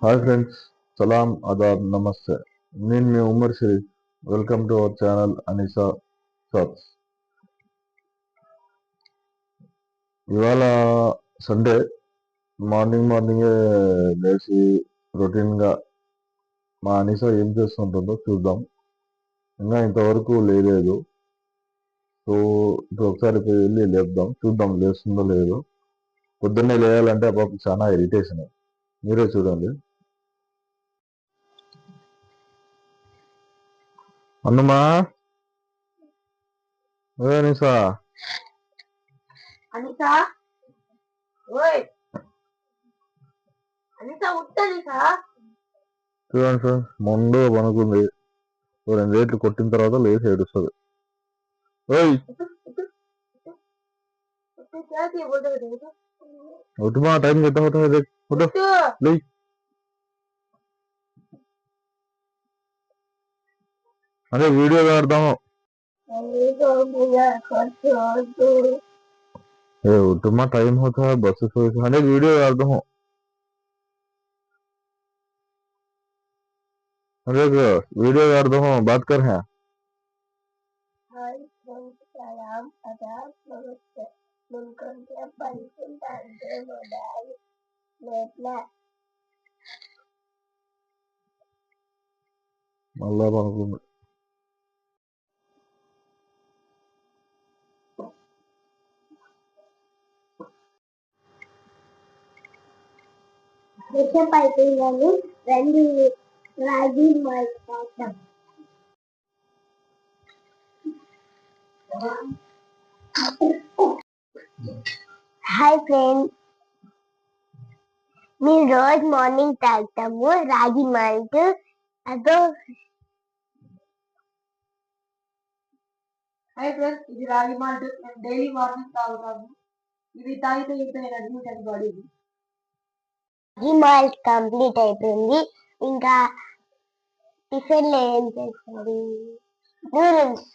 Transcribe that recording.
Hi friends, సలాం, ఆదాబ్, నమస్తే. నేను మీ Umar Sharif. Welcome to our channel Anisa shorts. ఇవాళ సండే మార్నింగే లేచి రొటీన్గా మా అనిసా ఏం చేస్తుంటుందో చూద్దాం. ఇంకా ఇంతవరకు లేదు. సో ఇప్పుడు ఒకసారి వెళ్ళి లేపుదాం, చూద్దాం లేస్తుందో లేదో. పొద్దున్నే లేయాలంటే అప్పుడు చాలా ఇరిటేషన్. మీరే చూడండి. అన్నమా, అనిసా, అనితా ఓయ్ అనితా అనితా చూడండి సార్, మొండు పనుకుంది. 2 రేట్లు కొట్టిన తర్వాత లేచి ఏడుస్తుంది. ఓయ్ ఉట్టుమా, టైం कितना होता है देख, उठो ले. अरे वीडियो करता हूँ. उठमा, टाइम होता है बस से. अरे वीडियो करता हूँ. अरे वीडियो करता हूँ, बात कर है. మళ్ళా పనుకుంది. అయిపోయిందని రెండు రాగి మాట్లాడతాం. హాయ్ ఫ్రెండ్స్, మేము రోజు మార్నింగ్ తాగుతాము రాగి మాల్ట్. అదో హాయ్ ఫ్రెండ్స్, ఇది రాగి మాల్ట్. మేము డైలీ మార్నింగ్ తాగుతాము. ఇది తాగితే ఇంత ఎనర్జీ ఉంటుంది బాడీకి. రాగి మాల్ట్ కంప్లీట్ అయిపోయింది. ఇంకా టిఫిన్ లో ఏం చేస్తారు? నూడిల్స్.